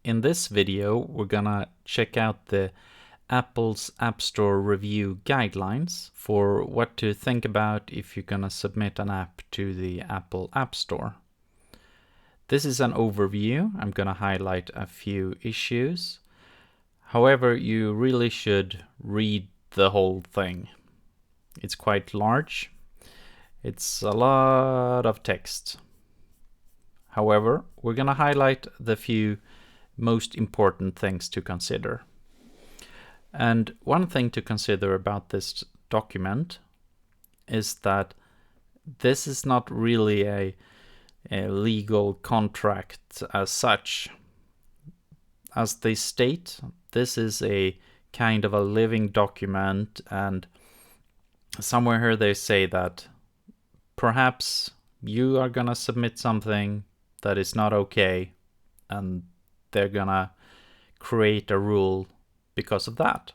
In this video, we're gonna check out the Apple's App Store review guidelines for what to think about if you're gonna submit an app to the Apple App Store. This is an overview. I'm gonna highlight a few issues. However, you really should read the whole thing. It's quite large. It's a lot of text. However, we're gonna highlight the few most important things to consider. And one thing to consider about this document is that this is not really a legal contract as such. As they state, this is a kind of a living document, and somewhere here they say that perhaps you are gonna submit something that is not okay, and they're gonna create a rule because of that.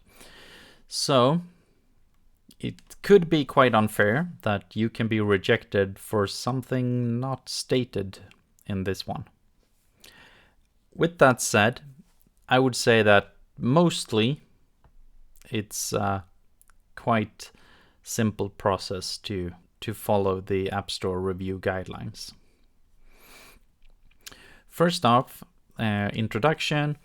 So it could be quite unfair that you can be rejected for something not stated in this one. With that said, I would say that mostly it's a quite simple process to follow the App Store review guidelines. First off, introduction.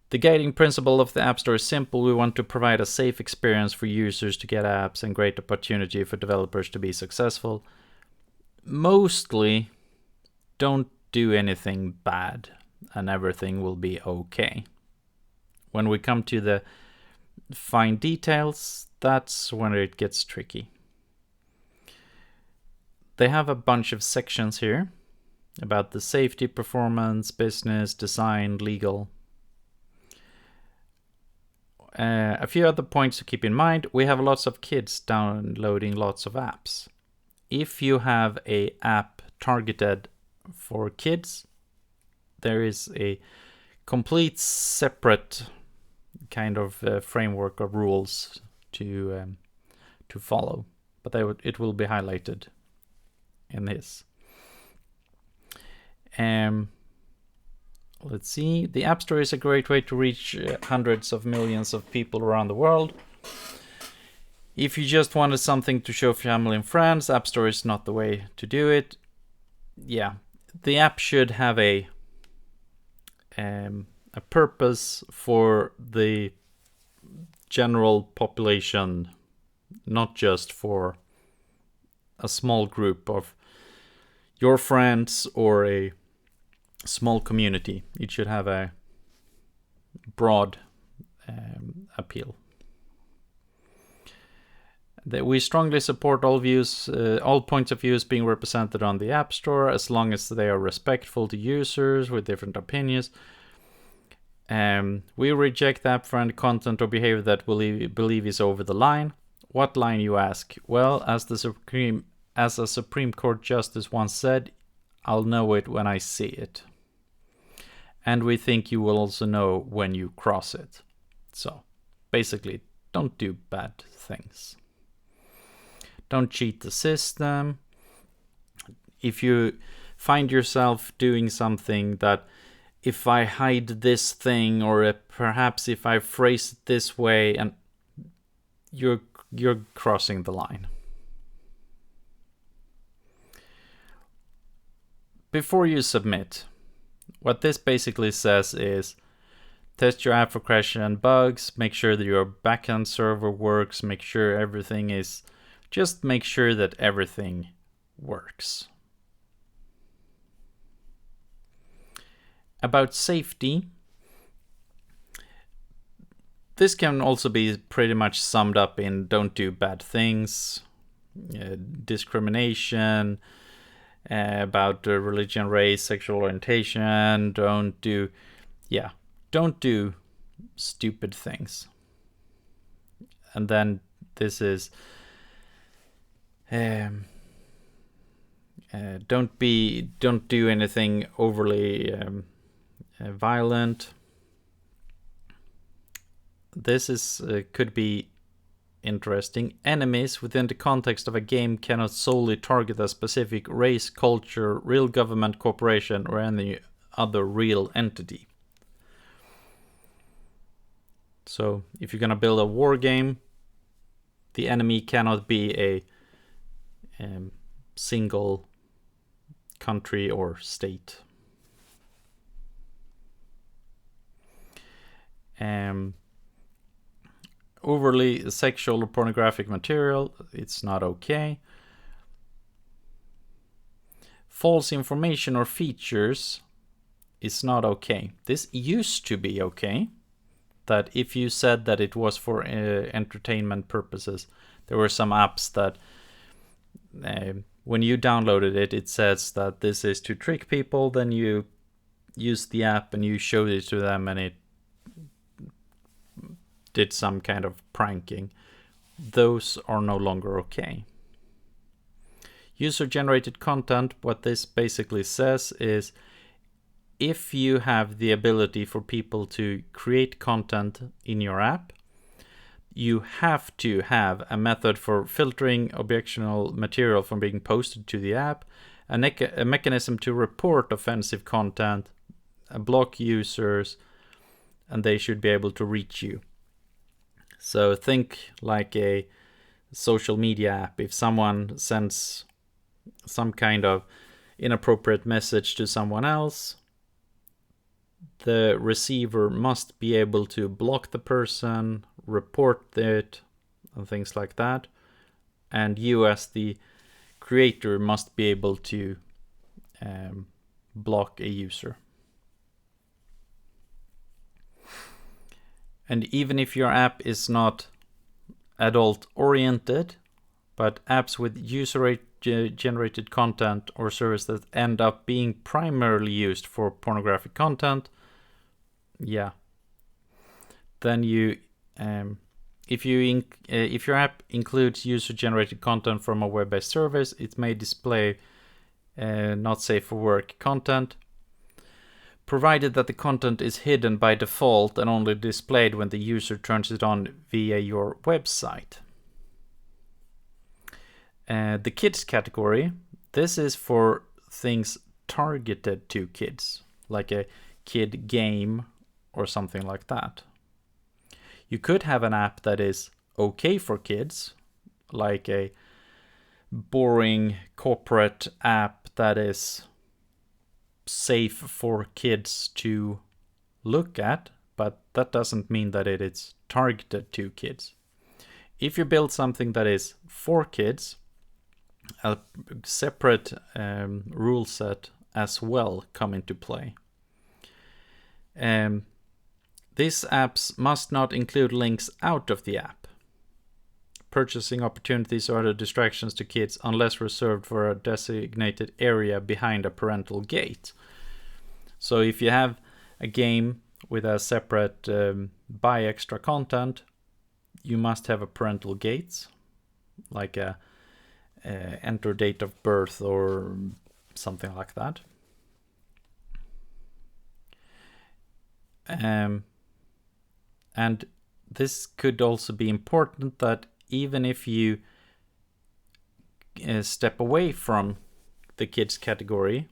The guiding principle of the App Store is simple. We want to provide a safe experience for users to get apps and great opportunity for developers to be successful. Mostly, don't do anything bad and everything will be okay. When we come to the fine details, that's when it gets tricky. They have a bunch of sections here about the safety, performance, business, design, legal. A few other points to keep in mind. We have lots of kids downloading lots of apps. If you have an app targeted for kids, there is a complete separate kind of framework of rules to follow, but it will be highlighted in this. Let's see. The App Store is a great way to reach hundreds of millions of people around the world. If you just wanted something to show family and friends, App Store is not the way to do it. Yeah, the app should have a purpose for the general population, not just for a small group of your friends or a small community. It should have a broad appeal. We strongly support all views, all points of views being represented on the App Store, as long as they are respectful to users with different opinions. We reject app friend content or behavior that we believe is over the line. What line, you ask? Well, as a Supreme Court justice once said, I'll know it when I see it. And we think you will also know when you cross it. So basically, don't do bad things. Don't cheat the system. If you find yourself doing something that, if I hide this thing, or perhaps if I phrase it this way, and you're crossing the line. Before you submit, what this basically says is test your app for crashes and bugs, make sure that your backend server works, make sure everything is, just make sure that everything works. About safety, this can also be pretty much summed up in don't do bad things, discrimination, about religion, race, sexual orientation. Don't do stupid things. And then this is don't do anything overly violent. This is could be interesting. Enemies within the context of a game cannot solely target a specific race, culture, real government, corporation, or any other real entity. So if you're going to build a war game, the enemy cannot be a single country or state. Overly sexual or pornographic material, it's not okay. False information or features is not okay. This used to be okay, that if you said that it was for entertainment purposes, there were some apps that when you downloaded it, it says that this is to trick people, then you use the app and you showed it to them and it did some kind of pranking. Those are no longer okay. User-generated content, what this basically says is if you have the ability for people to create content in your app, you have to have a method for filtering objectionable material from being posted to the app, a mechanism to report offensive content, block users, and they should be able to reach you. So think like a social media app. If someone sends some kind of inappropriate message to someone else, the receiver must be able to block the person, report it, and things like that. And you as the creator must be able to block a user. And even if your app is not adult oriented, but apps with user-generated content or service that end up being primarily used for pornographic content, then you, if your app includes user-generated content from a web-based service, it may display not safe for work content, provided that the content is hidden by default and only displayed when the user turns it on via your website. The kids category, this is for things targeted to kids, like a kid game or something like that. You could have an app that is okay for kids, like a boring corporate app that is safe for kids to look at, but that doesn't mean that it is targeted to kids. If you build something that is for kids, a separate rule set as well come into play. These apps must not include links out of the app, purchasing opportunities or other distractions to kids unless reserved for a designated area behind a parental gate. So if you have a game with a separate buy extra content, you must have a parental gate, like a enter date of birth or something like that. And this could also be important, that even if you step away from the kids category,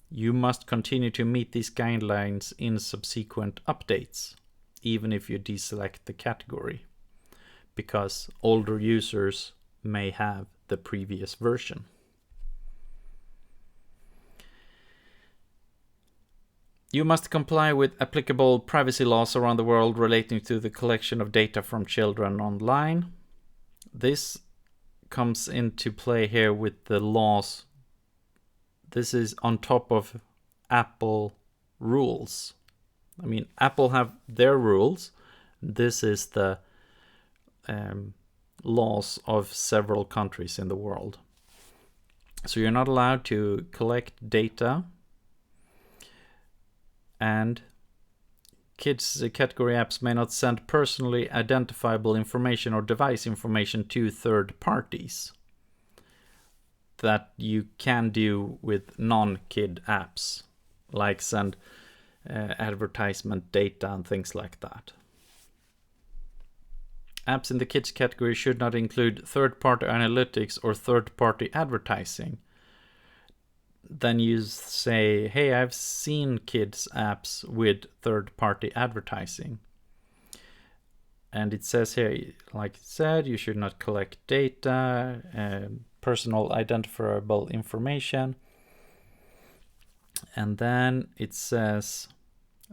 you must continue to meet these guidelines in subsequent updates, even if you deselect the category, because older users may have the previous version. You must comply with applicable privacy laws around the world relating to the collection of data from children online. This comes into play here with the laws. This is on top of Apple rules. I mean, Apple have their rules. This is the laws of several countries in the world. So you're not allowed to collect data, and kids category apps may not send personally identifiable information or device information to third parties that you can do with non-kid apps, like send advertisement data and things like that. Apps in the kids category should not include third-party analytics or third-party advertising. Then you say, hey, I've seen kids apps with third-party advertising. And it says here, like it said, you should not collect data, personal identifiable information. And then it says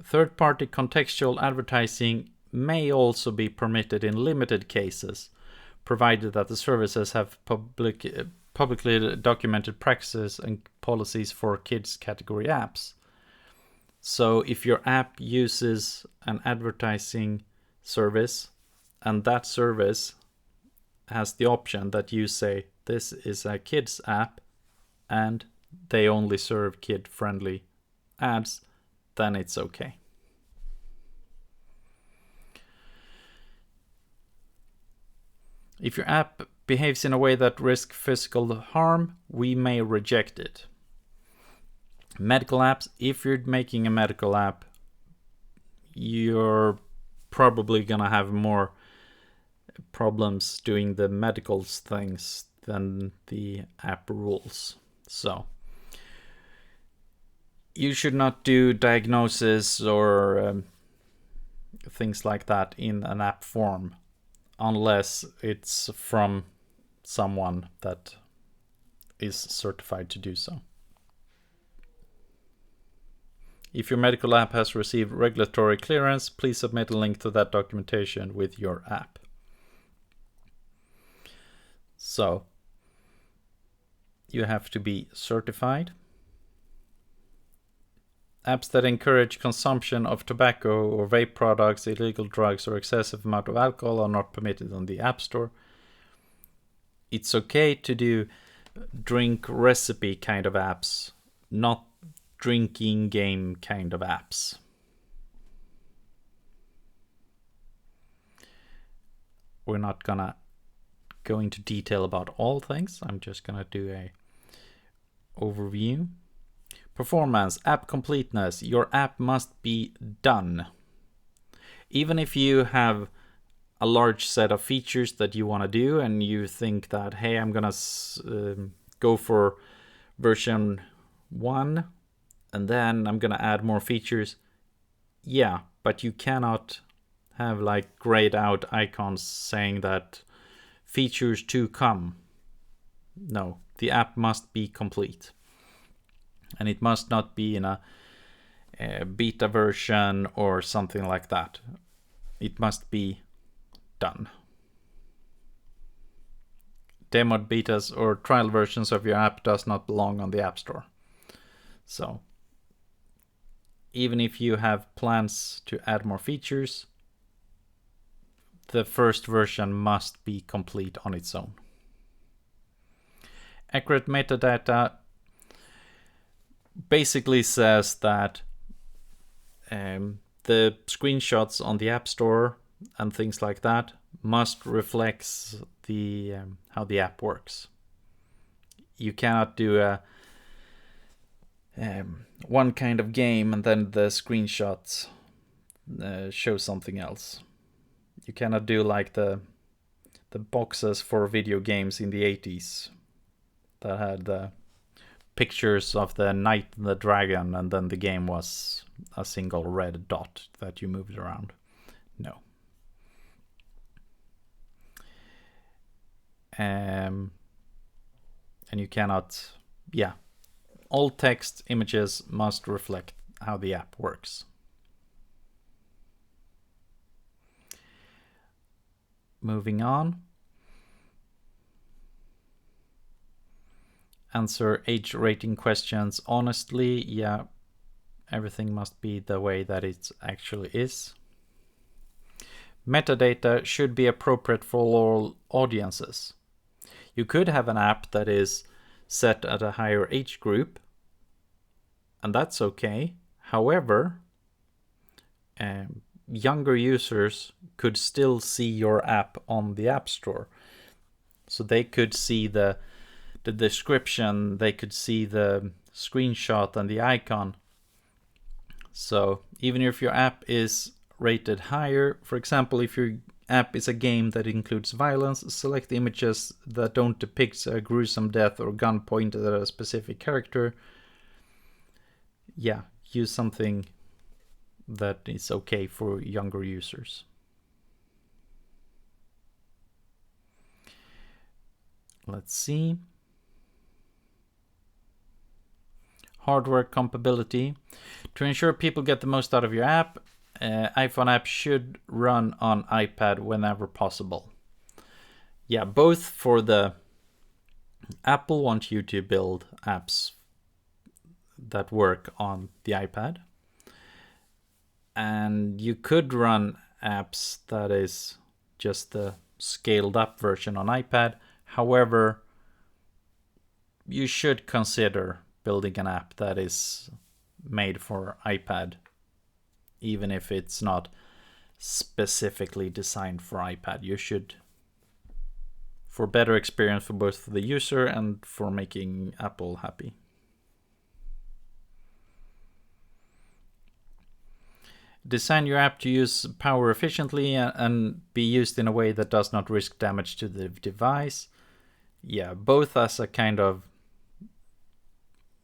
third-party contextual advertising may also be permitted in limited cases, provided that the services have publicly documented practices and policies for kids category apps. So if your app uses an advertising service and that service has the option that you say this is a kids app and they only serve kid-friendly ads, then it's okay. If your app behaves in a way that risks physical harm, we may reject it. Medical apps, if you're making a medical app, you're probably gonna have more problems doing the medical things than the app rules. So you should not do diagnosis or things like that in an app form unless it's from someone that is certified to do so. If your medical app has received regulatory clearance, please submit a link to that documentation with your app. So you have to be certified. Apps that encourage consumption of tobacco or vape products, illegal drugs, or excessive amount of alcohol are not permitted on the App Store. It's okay to do drink recipe kind of apps, not drinking game kind of apps. We're not gonna go into detail about all things. I'm just gonna do a overview. Performance, app completeness. Your app must be done. Even if you have a large set of features that you want to do and you think that, hey, I'm gonna go for version 1 and then I'm gonna add more features. Yeah, but you cannot have like grayed out icons saying that features to come. No, the app must be complete. And it must not be in a beta version or something like that. It must be done. Demoed betas or trial versions of your app does not belong on the App Store. So even if you have plans to add more features, the first version must be complete on its own. Accurate metadata basically says that the screenshots on the App Store and things like that must reflect the how the app works. You cannot do a one kind of game and then the screenshots show something else. You cannot do like the boxes for video games in the 80s that had the pictures of the knight and the dragon and then the game was a single red dot that you moved around. No. And you cannot, all text images must reflect how the app works. Moving on. Answer age rating questions honestly. Yeah, everything must be the way that it actually is. Metadata should be appropriate for all audiences. You could have an app that is set at a higher age group, and that's okay. However, younger users could still see your app on the App Store. So they could see the description, they could see the screenshot and the icon. So even if your app is rated higher, for example, if your app is a game that includes violence, select images that don't depict a gruesome death or gun pointed at a specific character. Yeah, use something that is okay for younger users. Let's see. Hardware compatibility. To ensure people get the most out of your app, iPhone app should run on iPad whenever possible. Yeah, both for the Apple want you to build apps that work on the iPad. And you could run apps that is just the scaled up version on iPad. However, you should consider building an app that is made for iPad, even if it's not specifically designed for iPad. You should, for better experience for both the user and for making Apple happy. Design your app to use power efficiently and be used in a way that does not risk damage to the device. Yeah, both as a kind of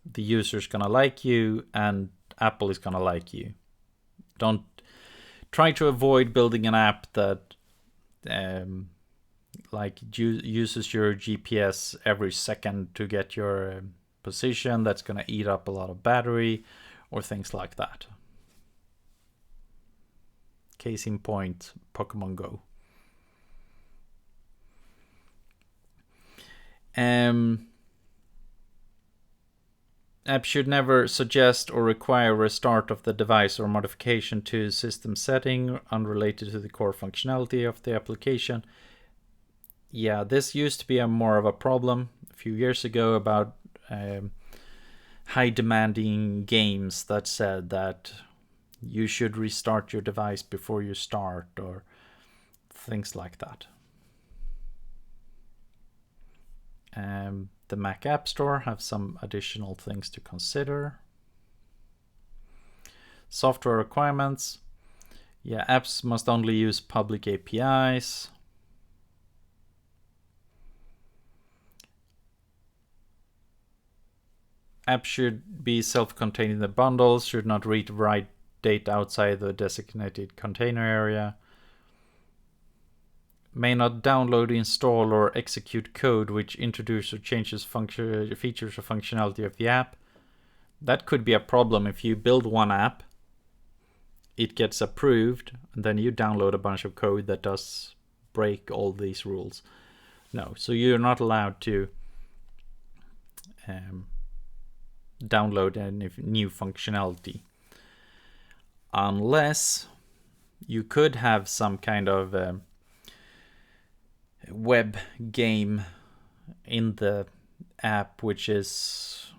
the user's gonna like you and Apple is gonna like you. Don't try to avoid building an app that like uses your GPS every second to get your position. That's gonna eat up a lot of battery or things like that. Case in point, Pokemon Go. App should never suggest or require restart of the device or modification to system setting unrelated to the core functionality of the application. Yeah, this used to be more of a problem a few years ago about high demanding games that said that you should restart your device before you start or things like that. The Mac App Store have some additional things to consider. Software requirements. Yeah, apps must only use public APIs. Apps should be self-contained in the bundles, should not read write data outside the designated container area. May not download, install, or execute code which introduces or changes features or functionality of the app. That could be a problem if you build one app, it gets approved, and then you download a bunch of code that does break all these rules. No, so you're not allowed to download any new functionality unless you could have some kind of web game in the app which is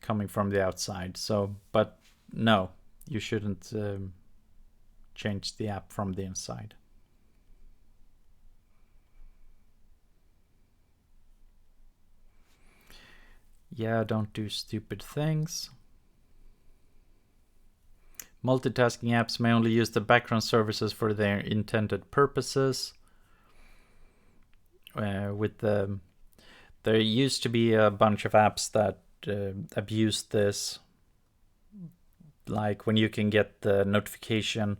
coming from the outside. So, but no, you shouldn't change the app from the inside. Yeah, don't do stupid things. Multitasking apps may only use the background services for their intended purposes. There used to be a bunch of apps that abused this. Like when you can get the notification,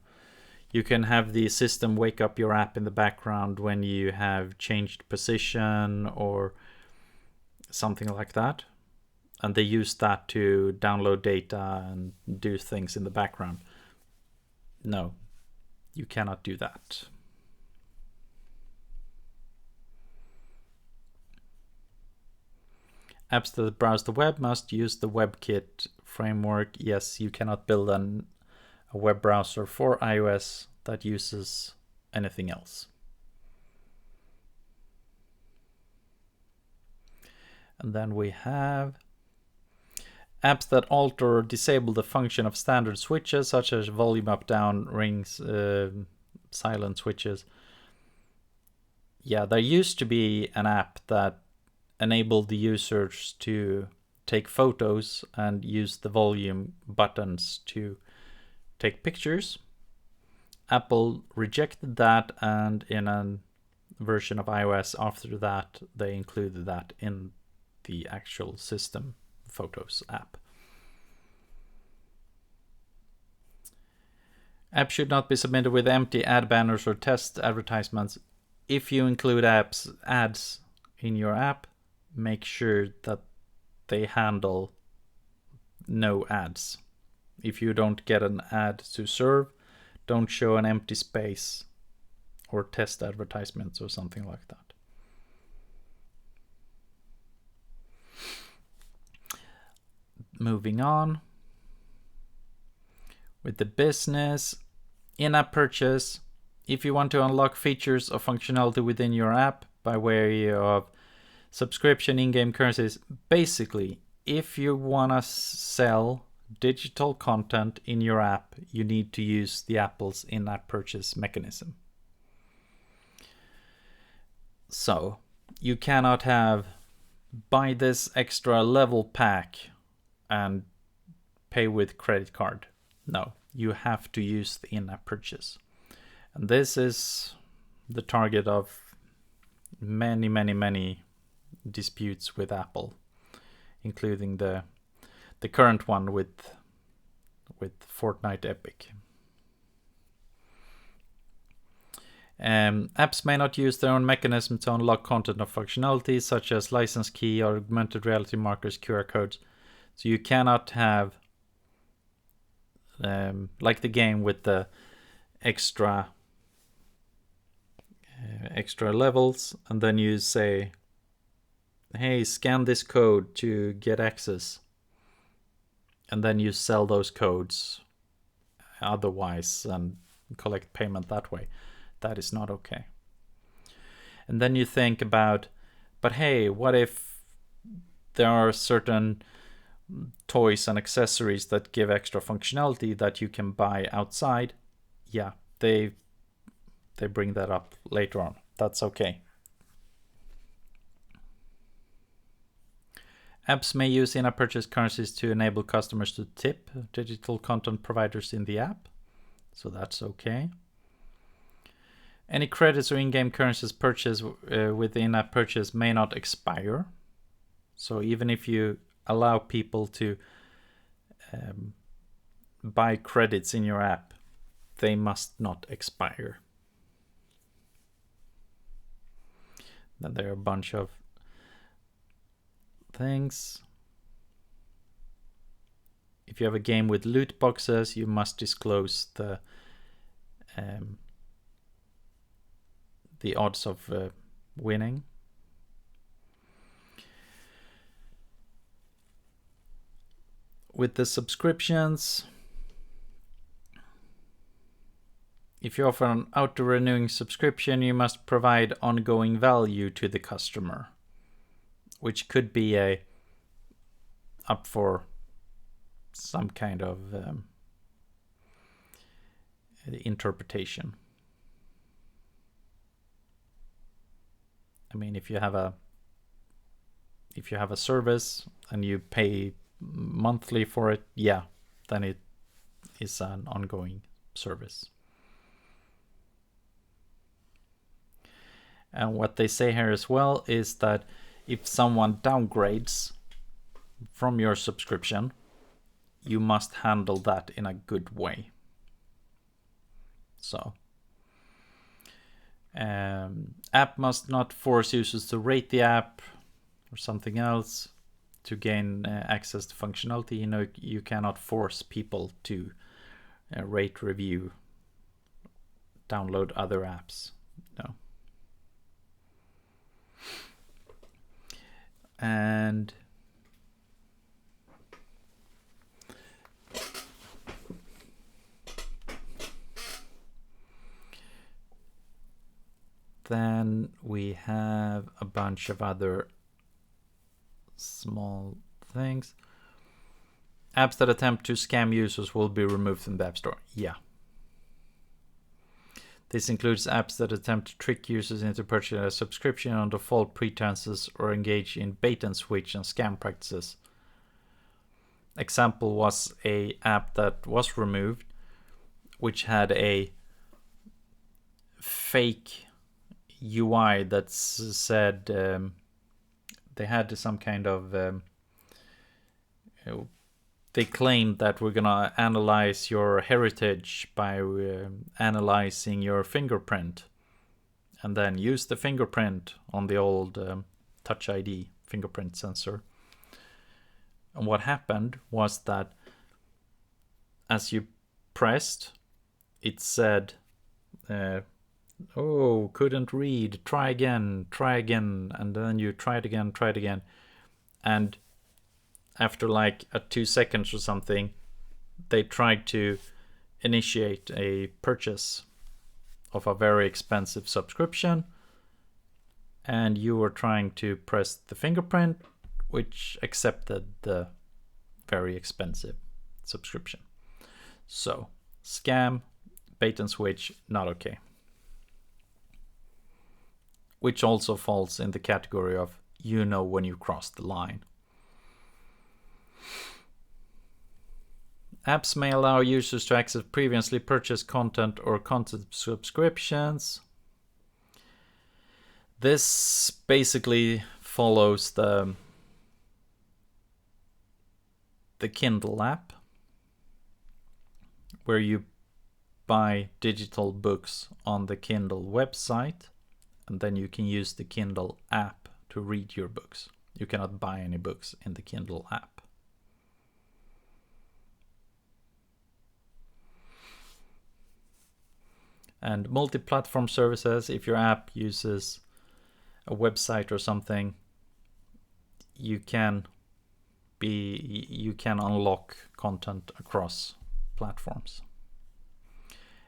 you can have the system wake up your app in the background when you have changed position or something like that. And they use that to download data and do things in the background. No, you cannot do that. Apps that browse the web must use the WebKit framework. Yes, you cannot build a web browser for iOS that uses anything else. And then we have apps that alter or disable the function of standard switches, such as volume up, down, rings, silent switches. Yeah, there used to be an app that enabled the users to take photos and use the volume buttons to take pictures. Apple rejected that, and in a version of iOS after that, they included that in the actual system Photos app. App should not be submitted with empty ad banners or test advertisements. If you include ads in your app, make sure that they handle no ads. If you don't get an ad to serve, don't show an empty space or test advertisements or something like that. Moving on. With the business, in-app purchase, if you want to unlock features or functionality within your app by way of subscription, in-game currencies, basically, if you want to sell digital content in your app, you need to use the Apple's in-app purchase mechanism. So you cannot have buy this extra level pack and pay with credit card. No, you have to use the in-app purchase. And this is the target of many disputes with Apple, including the current one with Fortnite Epic. Apps may not use their own mechanism to unlock content or functionality, such as license key or augmented reality markers, QR codes. So you cannot have, like the game with the extra levels, and then you say, hey, scan this code to get access, and then you sell those codes otherwise and collect payment that way. That is not okay. And then you think about, but hey, what if there are certain toys and accessories that give extra functionality that you can buy outside? Yeah, they bring that up later on. That's okay. Apps may use in-app purchase currencies to enable customers to tip digital content providers in the app. So that's okay. Any credits or in-game currencies purchased with the in-app purchase may not expire. So even if you allow people to buy credits in your app, they must not expire. Then there are a bunch of things. If you have a game with loot boxes, you must disclose the odds of winning. With the subscriptions, if you offer an auto-renewing subscription, you must provide ongoing value to the customer, which could be up for some kind of interpretation. I mean, if you have a service and you pay monthly for it, yeah, then it is an ongoing service. And what they say here as well is that if someone downgrades from your subscription, you must handle that in a good way. So, app must not force users to rate the app or something else to gain access to functionality. You know, you cannot force people to rate, review, download other apps. No. And then we have a bunch of other small things. Apps that attempt to scam users will be removed from the App Store. Yeah. This includes apps that attempt to trick users into purchasing a subscription on default pretenses or engage in bait and switch and scam practices. Example was a app that was removed, which had a fake UI that said they had some kind of they claimed that we're gonna analyze your heritage by analyzing your fingerprint, and then use the fingerprint on the old Touch ID fingerprint sensor. And what happened was that as you pressed, it said, oh, couldn't read, try again, and then you try it again. And after like 2 seconds or something, they tried to initiate a purchase of a very expensive subscription, and you were trying to press the fingerprint, which accepted the very expensive subscription. So, scam, bait and switch, not okay. Which also falls in the category of you know when you cross the line. Apps may allow users to access previously purchased content or content subscriptions. This basically follows the Kindle app, where you buy digital books on the Kindle website, and then you can use the Kindle app to read your books. You cannot buy any books in the Kindle app. And multi-platform services, if your app uses a website or something, you can unlock content across platforms.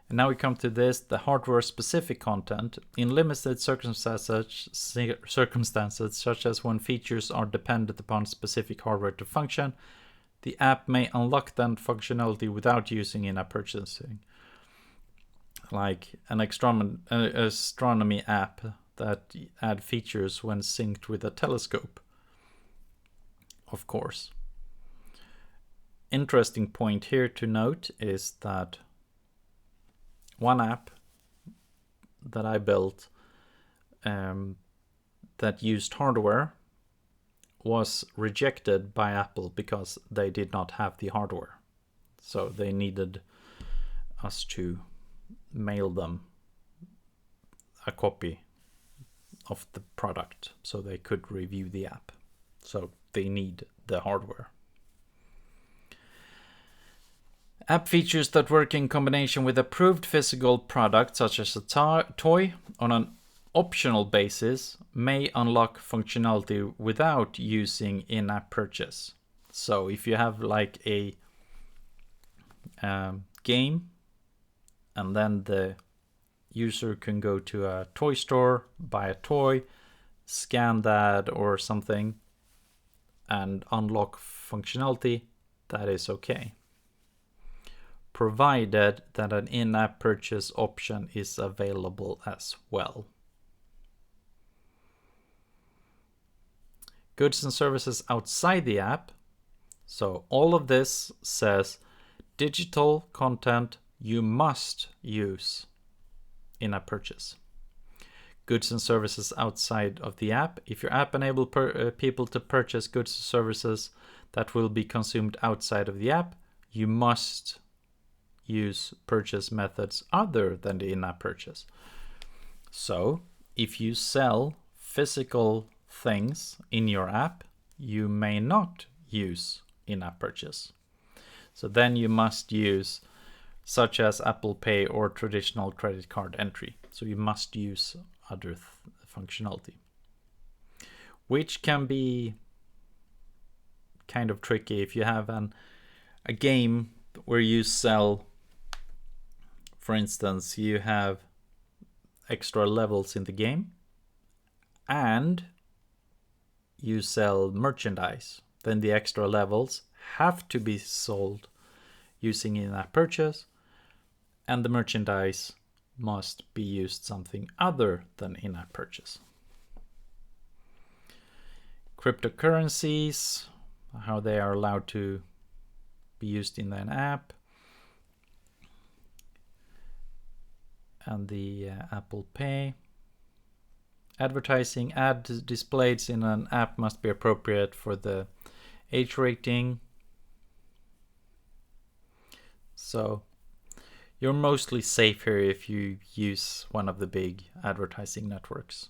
And now we come to this, the hardware-specific content. In limited circumstances, such as when features are dependent upon specific hardware to function, the app may unlock that functionality without using in-app purchasing. Like an astronomy app that add features when synced with a telescope, of course. Interesting point here to note is that one app that I built that used hardware was rejected by Apple because they did not have the hardware. So they needed us to mail them a copy of the product so they could review the app. So they need the hardware. App features that work in combination with approved physical products, such as a toy, on an optional basis, may unlock functionality without using in-app purchase. So if you have like a game, and then the user can go to a toy store, buy a toy, scan that or something, and unlock functionality, that is okay, provided that an in-app purchase option is available as well. Goods and services outside the app. So all of this says digital content you must use in-app purchase. Goods and services outside of the app. If your app enables people to purchase goods and services that will be consumed outside of the app, you must use purchase methods other than the in-app purchase. So if you sell physical things in your app, you may not use in-app purchase. So then you must use such as Apple Pay or traditional credit card entry. So you must use other functionality, which can be kind of tricky if you have a game where you sell, for instance, you have extra levels in the game and you sell merchandise. Then the extra levels have to be sold using in-app purchase, and the merchandise must be used something other than in-app purchase. Cryptocurrencies, how they are allowed to be used in an app, and the Apple Pay. Advertising ad displayed in an app must be appropriate for the age rating. So you're mostly safe here if you use one of the big advertising networks.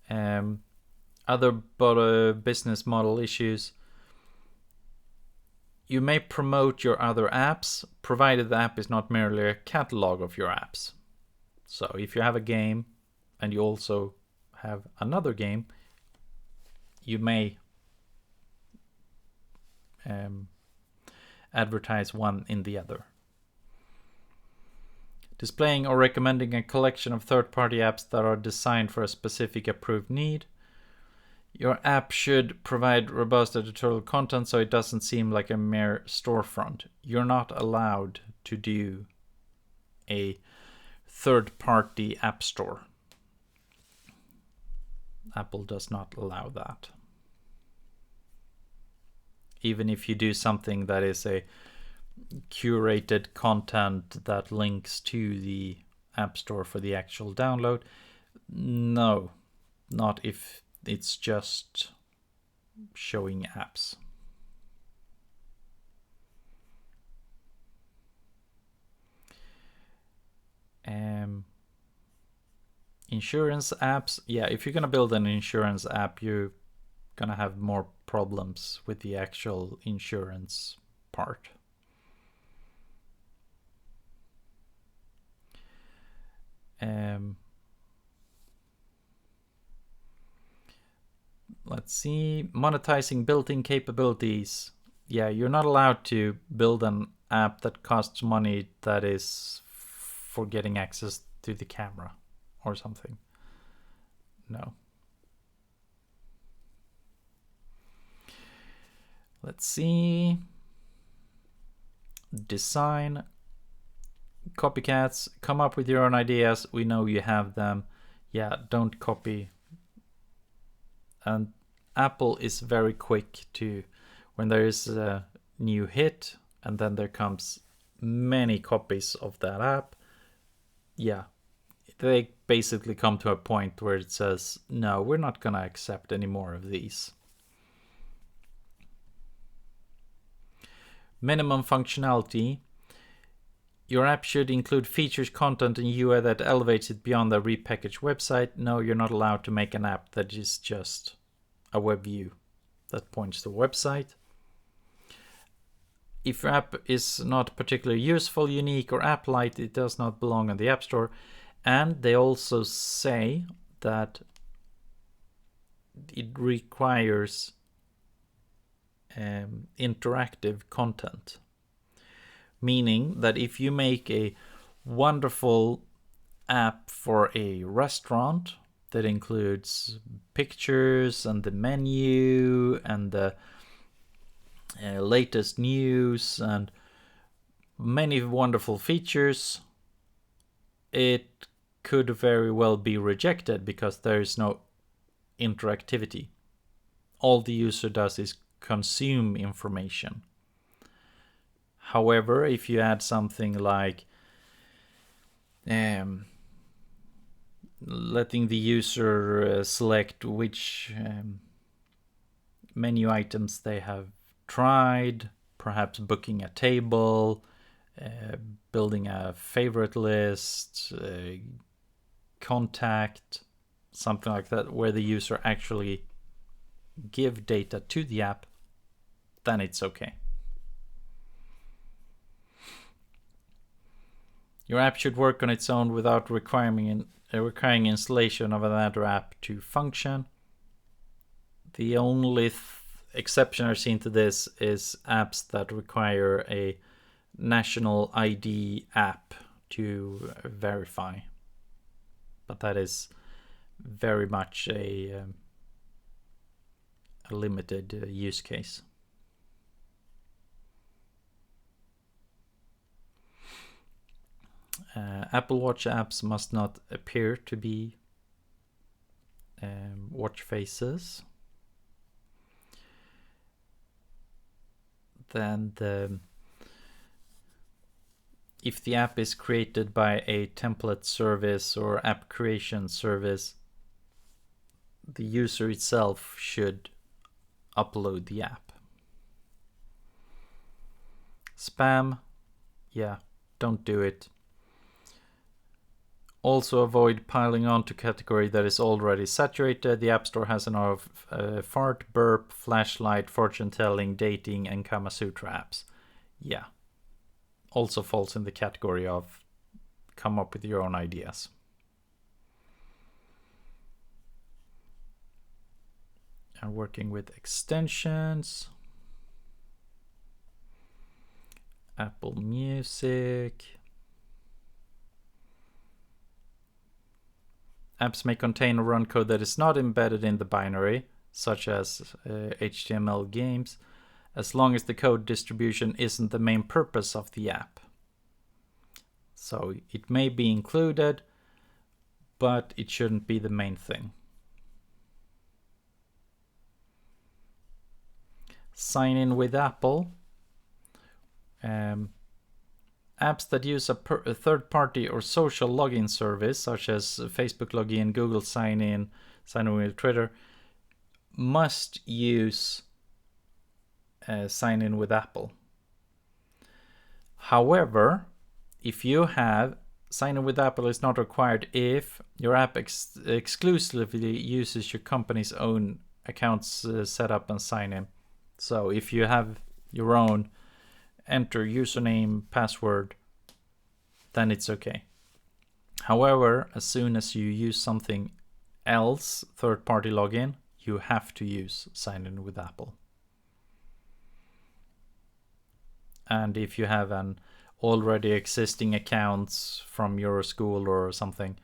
Other business model issues. You may promote your other apps, provided the app is not merely a catalog of your apps. So if you have a game and you also have another game, you may advertise one in the other. Displaying or recommending a collection of third-party apps that are designed for a specific approved need. Your app should provide robust editorial content so it doesn't seem like a mere storefront. You're not allowed to do a third-party app store. Apple does not allow that. Even if you do something that is a curated content that links to the App Store for the actual download, no, not if it's just showing apps. Insurance apps. Yeah, if you're going to build an insurance app, you're going to have more problems with the actual insurance part. Let's see. Monetizing built-in capabilities. Yeah, you're not allowed to build an app that costs money that is for getting access to the camera or something. No. Let's see. Design. Copycats. Come up with your own ideas. We know you have them. Yeah, don't copy. And Apple is very quick to, when there is a new hit and then there comes many copies of that app, yeah, they basically come to a point where it says, no, we're not going to accept any more of these. Minimum functionality. Your app should include features, content, and UI that elevates it beyond the repackaged website. No, you're not allowed to make an app that is just a web view that points to the website. If your app is not particularly useful, unique, or app-light, it does not belong on the App Store. And they also say that it requires interactive content. Meaning that if you make a wonderful app for a restaurant that includes pictures and the menu and the latest news and many wonderful features, it could very well be rejected because there is no interactivity. All the user does is consume information. However, if you add something like letting the user select which menu items they have tried, perhaps booking a table, building a favorite list, contact, something like that, where the user actually give data to the app, then it's okay. Your app should work on its own without requiring installation of another app to function. The only exception I've seen to this is apps that require a national ID app to verify. But that is very much a limited use case. Apple Watch apps must not appear to be watch faces. Then if the app is created by a template service or app creation service, the user itself should upload the app. Spam, yeah, don't do it. Also avoid piling on to category that is already saturated. The App Store has enough fart, burp, flashlight, fortune telling, dating, and Kama Sutra apps. Yeah. Also falls in the category of come up with your own ideas. And working with extensions. Apple Music. Apps may contain or run code that is not embedded in the binary, such as HTML games, as long as the code distribution isn't the main purpose of the app. So it may be included, but it shouldn't be the main thing. Sign in with Apple. Apps that use a third-party or social login service, such as Facebook login, Google sign in with Twitter, must use sign in with Apple. However, if you have sign in with Apple is not required if your app exclusively uses your company's own accounts set up and sign in. So if you have your own, enter username, password, then it's okay. However, as soon as you use something else, third-party login, you have to use sign in with Apple. And if you have an already existing accounts from your school or something,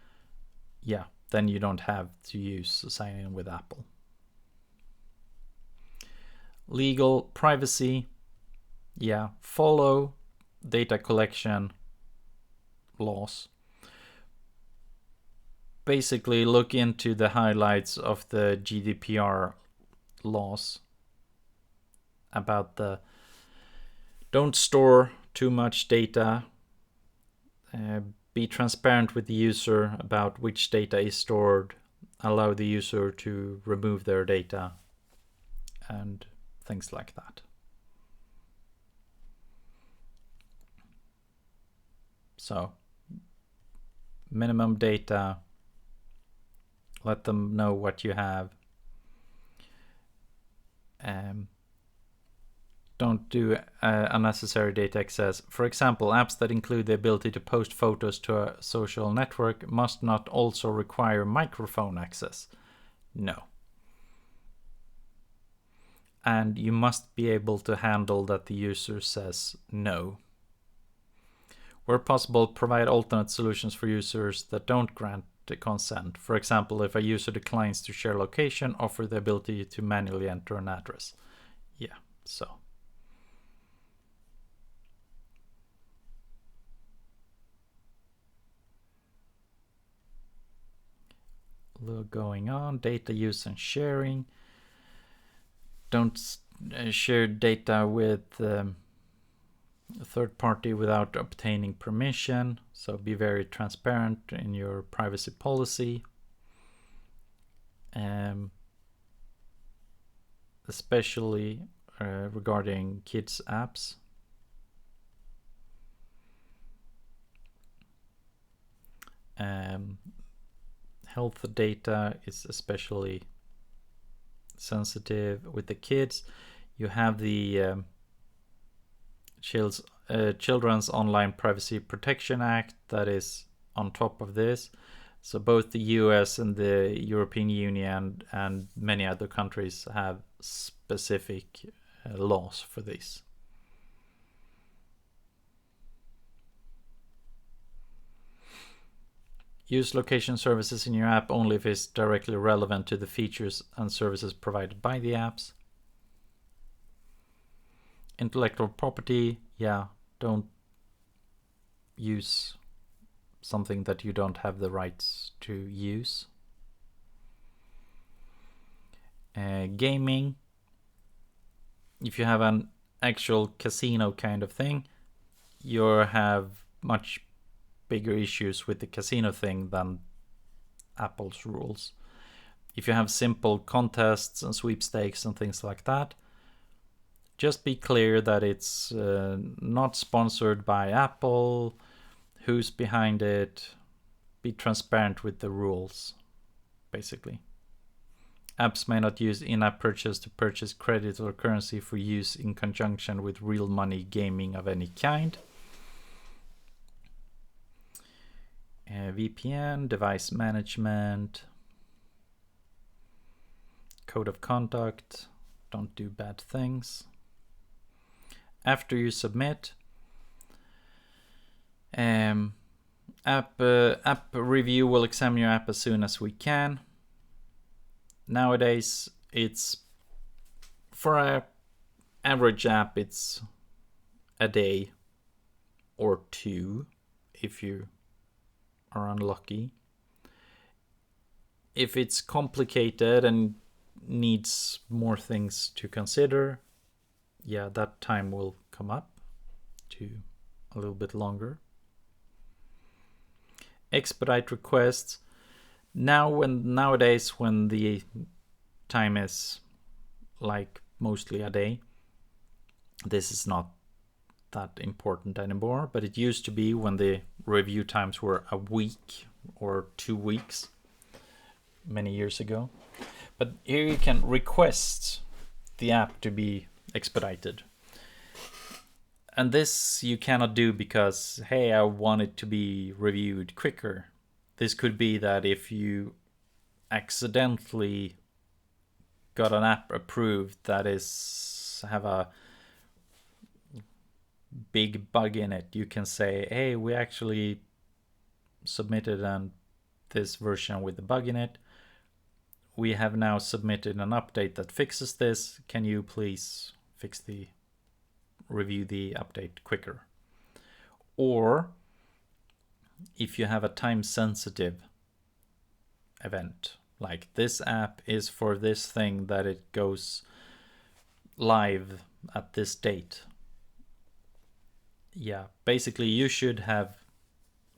yeah, then you don't have to use sign in with Apple. Legal privacy, yeah, follow data collection laws. Basically look into the highlights of the GDPR laws about the don't store too much data, be transparent with the user about which data is stored, allow the user to remove their data, and things like that. So minimum data, let them know what you have. Don't do unnecessary data access. For example, apps that include the ability to post photos to a social network must not also require microphone access. No. And you must be able to handle that the user says no. Where possible, provide alternate solutions for users that don't grant the consent. For example, if a user declines to share location, offer the ability to manually enter an address. Yeah, so. A little going on, data use and sharing. Don't share data with a third party without obtaining permission. So be very transparent in your privacy policy. Especially regarding kids' apps. Health data is especially sensitive with the kids. You have the Children's Online Privacy Protection Act that is on top of this. So both the US and the European Union and many other countries have specific laws for this. Use location services in your app only if it's directly relevant to the features and services provided by the apps. Intellectual property, yeah, don't use something that you don't have the rights to use. Gaming, if you have an actual casino kind of thing, you have much bigger issues with the casino thing than Apple's rules. If you have simple contests and sweepstakes and things like that, just be clear that it's not sponsored by Apple, who's behind it, be transparent with the rules, basically. Apps may not use in-app purchase to purchase credit or currency for use in conjunction with real money gaming of any kind. VPN, device management, code of conduct, don't do bad things. After you submit, app review will examine your app as soon as we can. Nowadays, it's for an average app, it's a day or two if you are unlucky. If it's complicated and needs more things to consider, yeah, that time will come up to a little bit longer. Expedite requests. Nowadays, when the time is like mostly a day, this is not that important anymore, but it used to be when the review times were a week or 2 weeks many years ago. But here you can request the app to be expedited. And this you cannot do because, hey, I want it to be reviewed quicker. This could be that if you accidentally got an app approved that have a big bug in it, you can say, hey, we actually submitted this version with the bug in it. We have now submitted an update that fixes this. Can you please review the update quicker? Or if you have a time sensitive event, like this app is for this thing that it goes live at this date. Yeah, basically you should have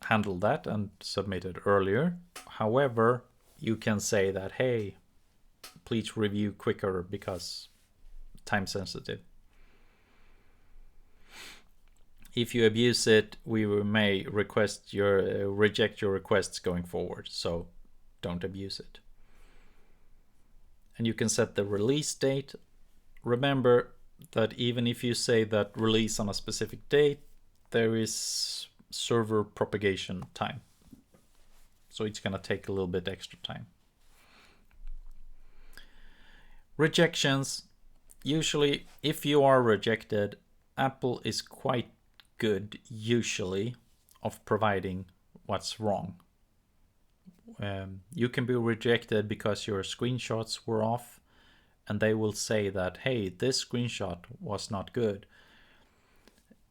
handled that and submitted earlier. However, you can say that, hey, please review quicker because time sensitive. If you abuse it, we may reject your requests going forward, so don't abuse it. And you can set the release date. Remember that even if you say that release on a specific date, there is server propagation time. So it's going to take a little bit extra time. Rejections. Usually, if you are rejected, Apple is quite good, usually, of providing what's wrong. You can be rejected because your screenshots were off, and they will say that, hey, this screenshot was not good.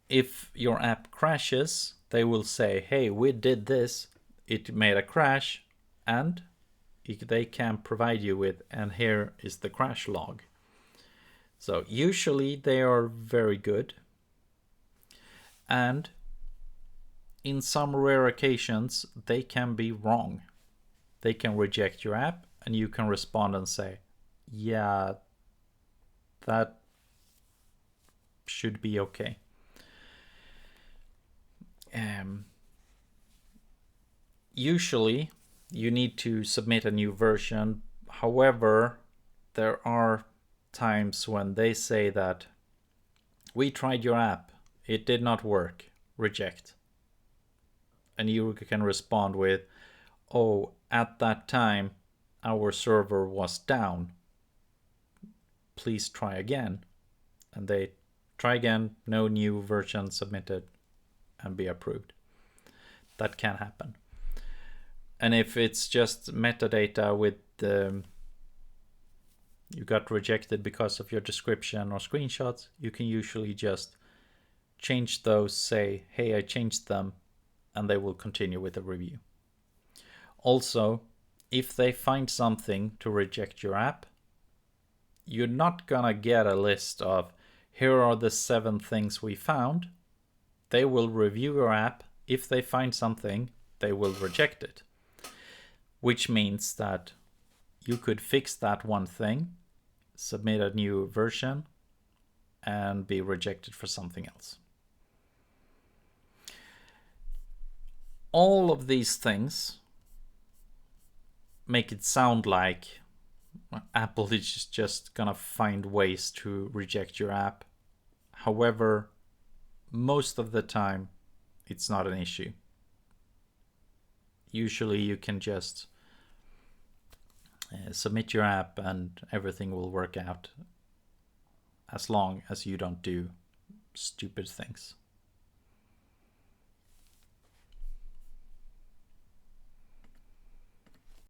If your app crashes, they will say, hey, we did this, it made a crash, and they can provide you with, and here is the crash log. So usually they are very good. And in some rare occasions, they can be wrong. They can reject your app and you can respond and say, yeah, that should be okay. Usually you need to submit a new version. However, there are times when they say that we tried your app, it did not work, reject. And you can respond with, oh, at that time our server was down, please try again. And they try again, no new version submitted, and be approved. That can happen. And if it's just metadata with you got rejected because of your description or screenshots, you can usually just change those, say, hey, I changed them, and they will continue with the review. Also, if they find something to reject your app, you're not gonna get a list of, here are the 7 things we found. They will review your app. If they find something, they will reject it. Which means that you could fix that one thing, submit a new version, and be rejected for something else. All of these things make it sound like Apple is just gonna find ways to reject your app. However, most of the time, it's not an issue. Usually you can just submit your app and everything will work out, as long as you don't do stupid things.